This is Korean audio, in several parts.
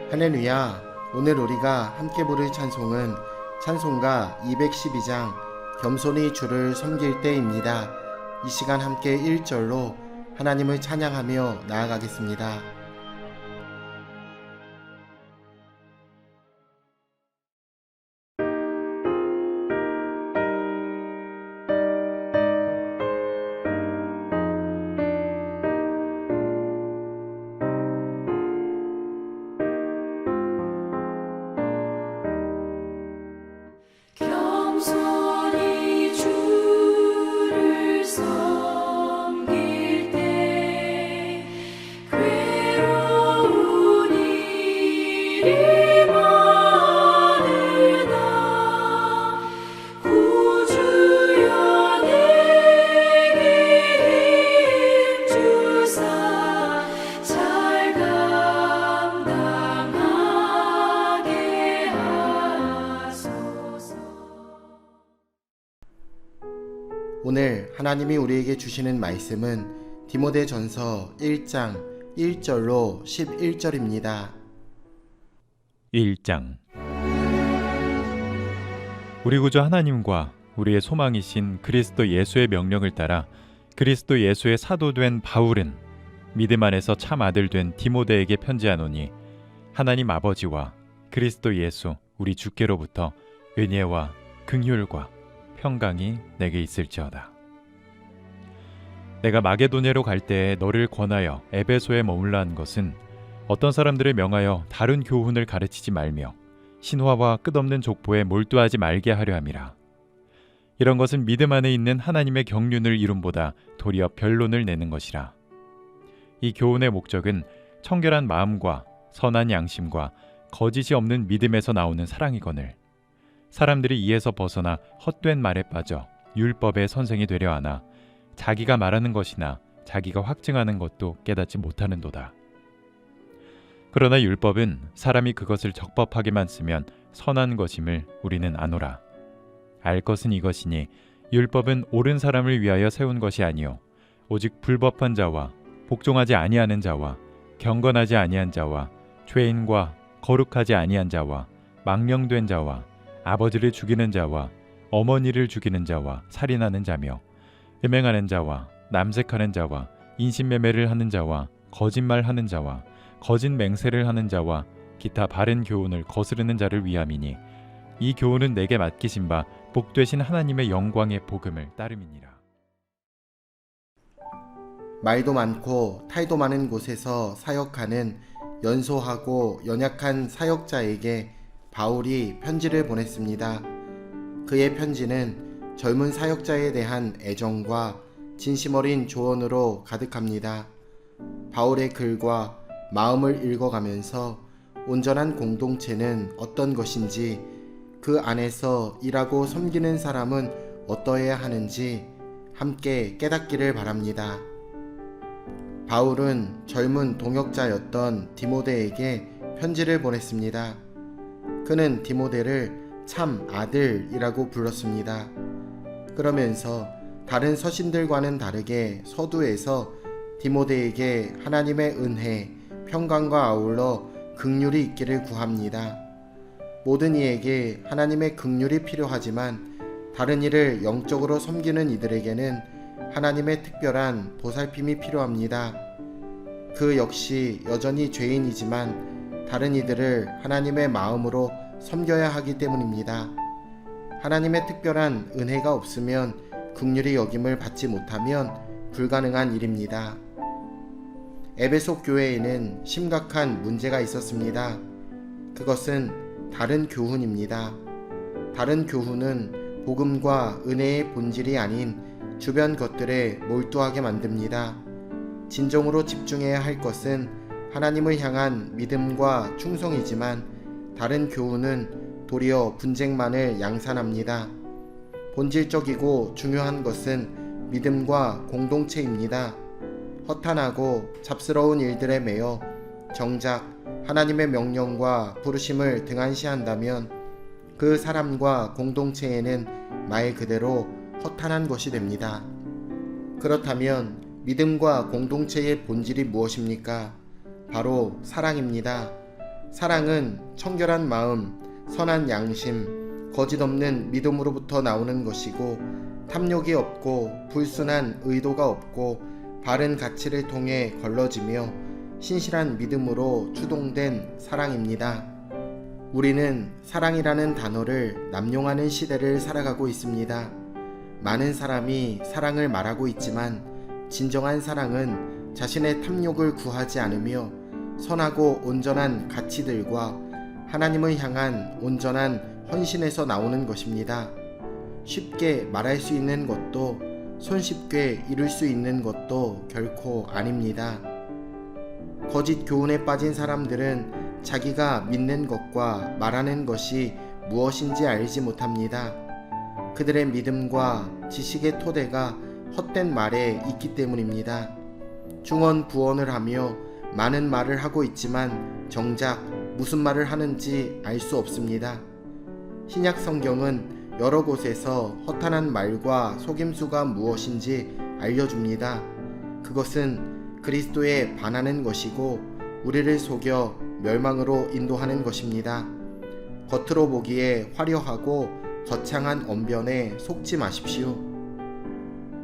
할렐루야. 오늘 우리가 함께 부를 찬송은 찬송가 212장 겸손히 주를 섬길 때입니다. 이 시간 함께 1절로 하나님을 찬양하며 나아가겠습니다. 겸손히 주를 섬길 때 괴로운 일이 많으나 구주여 내게 힘 주사 잘 감당하게 하소서. 오늘 하나님이 우리에게 주시는 말씀은 디모데전서 1장 1절로 11절입니다. 1장 우리 구주 하나님과 우리의 소망이신 그리스도 예수의 명령을 따라 그리스도 예수의 사도된 바울은 믿음 안에서 참 아들 된 디모데에게 편지하노니 하나님 아버지와 그리스도 예수 우리 주께로부터 은혜와 긍휼과 평강이 내게 있을지어다. 내가 마게도냐로 갈 때에 너를 권하여 에베소에 머물라 한 것은 어떤 사람들을 명하여 다른 교훈을 가르치지 말며 신화와 끝없는 족보에 몰두하지 말게 하려 함이라. 이런 것은 믿음 안에 있는 하나님의 경륜을 이룸보다 도리어 변론을 내는 것이라. 이 교훈의 목적은 청결한 마음과 선한 양심과 거짓이 없는 믿음에서 나오는 사랑이거늘 사람들이 이에서 벗어나 헛된 말에 빠져 율법의 선생이 되려 하나 자기가 말하는 것이나 자기가 확증하는 것도 깨닫지 못하는도다. 그러나 율법은 사람이 그것을 적법하게만 쓰면 선한 것임을 우리는 아노라. 알 것은 이것이니 율법은 옳은 사람을 위하여 세운 것이 아니요 오직 불법한 자와 복종하지 아니하는 자와 경건하지 아니한 자와 죄인과 거룩하지 아니한 자와 망령된 자와 아버지를 죽이는 자와 어머니를 죽이는 자와 살인하는 자며 음행하는 자와 남색하는 자와 인신매매를 하는 자와 거짓말하는 자와 거짓 맹세를 하는 자와 기타 바른 교훈을 거스르는 자를 위함이니 이 교훈은 내게 맡기신 바 복되신 하나님의 영광의 복음을 따름이니라. 말도 많고 탈도 많은 곳에서 사역하는 연소하고 연약한 사역자에게 바울이 편지를 보냈습니다. 그의 편지는 젊은 사역자에 대한 애정과 진심 어린 조언으로 가득합니다. 바울의 글과 마음을 읽어가면서 온전한 공동체는 어떤 것인지, 그 안에서 일하고 섬기는 사람은 어떠해야 하는지 함께 깨닫기를 바랍니다. 바울은 젊은 동역자였던 디모데에게 편지를 보냈습니다. 그는 디모데를 참 아들이라고 불렀습니다. 그러면서 다른 서신들과는 다르게 서두에서 디모데에게 하나님의 은혜, 평강과 아울러 긍휼이 있기를 구합니다. 모든 이에게 하나님의 긍휼이 필요하지만 다른 이를 영적으로 섬기는 이들에게는 하나님의 특별한 보살핌이 필요합니다. 그 역시 여전히 죄인이지만 다른 이들을 하나님의 마음으로 섬겨야 하기 때문입니다. 하나님의 특별한 은혜가 없으면 긍휼히 여김을 받지 못하면 불가능한 일입니다. 에베소 교회에는 심각한 문제가 있었습니다. 그것은 다른 교훈입니다. 다른 교훈은 복음과 은혜의 본질이 아닌 주변 것들에 몰두하게 만듭니다. 진정으로 집중해야 할 것은 하나님을 향한 믿음과 충성이지만 다른 교훈은 도리어 분쟁만을 양산합니다. 본질적이고 중요한 것은 믿음과 공동체입니다. 허탄하고 잡스러운 일들에 매여 정작 하나님의 명령과 부르심을 등한시한다면 그 사람과 공동체에는 말 그대로 허탄한 것이 됩니다. 그렇다면 믿음과 공동체의 본질이 무엇입니까? 바로 사랑입니다. 사랑은 청결한 마음, 선한 양심, 거짓 없는 믿음으로부터 나오는 것이고 탐욕이 없고 불순한 의도가 없고 바른 가치를 통해 걸러지며 신실한 믿음으로 추동된 사랑입니다. 우리는 사랑이라는 단어를 남용하는 시대를 살아가고 있습니다. 많은 사람이 사랑을 말하고 있지만 진정한 사랑은 자신의 탐욕을 구하지 않으며 선하고 온전한 가치들과 하나님을 향한 온전한 헌신에서 나오는 것입니다. 쉽게 말할 수 있는 것도 손쉽게 이룰 수 있는 것도 결코 아닙니다. 거짓 교훈에 빠진 사람들은 자기가 믿는 것과 말하는 것이 무엇인지 알지 못합니다. 그들의 믿음과 지식의 토대가 헛된 말에 있기 때문입니다. 중언부언을 하며 많은 말을 하고 있지만 정작 무슨 말을 하는지 알 수 없습니다. 신약 성경은 여러 곳에서 허탄한 말과 속임수가 무엇인지 알려줍니다. 그것은 그리스도에 반하는 것이고 우리를 속여 멸망으로 인도하는 것입니다. 겉으로 보기에 화려하고 거창한 언변에 속지 마십시오.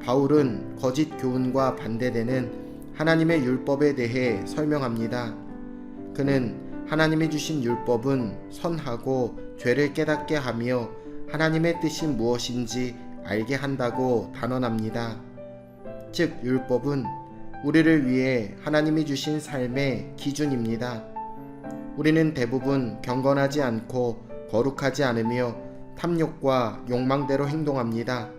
바울은 거짓 교훈과 반대되는 하나님의 율법에 대해 설명합니다. 그는 하나님이 주신 율법은 선하고 죄를 깨닫게 하며 하나님의 뜻이 무엇인지 알게 한다고 단언합니다. 즉 율법은 우리를 위해 하나님이 주신 삶의 기준입니다. 우리는 대부분 경건하지 않고 거룩하지 않으며 탐욕과 욕망대로 행동합니다.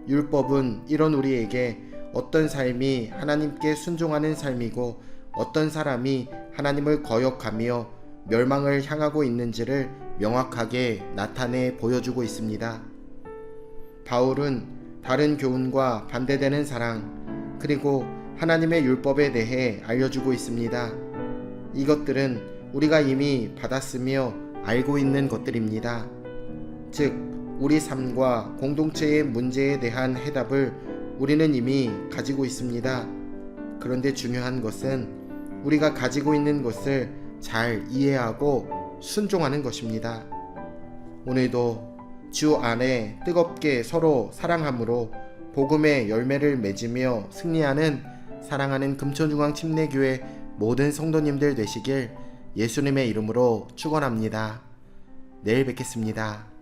율법은 이런 우리에게 어떤 삶이 하나님께 순종하는 삶이고 어떤 사람이 하나님을 거역하며 멸망을 향하고 있는지를 명확하게 나타내 보여주고 있습니다. 바울은 다른 교훈과 반대되는 사랑, 그리고 하나님의 율법에 대해 알려주고 있습니다. 이것들은 우리가 이미 받았으며 알고 있는 것들입니다. 즉, 우리 삶과 공동체의 문제에 대한 해답을 우리는 이미 가지고 있습니다. 그런데 중요한 것은 우리가 가지고 있는 것을 잘 이해하고 순종하는 것입니다. 오늘도 주 안에 뜨겁게 서로 사랑함으로 복음의 열매를 맺으며 승리하는 사랑하는 금천중앙 침례교회 모든 성도님들 되시길 예수님의 이름으로 축원합니다. 내일 뵙겠습니다.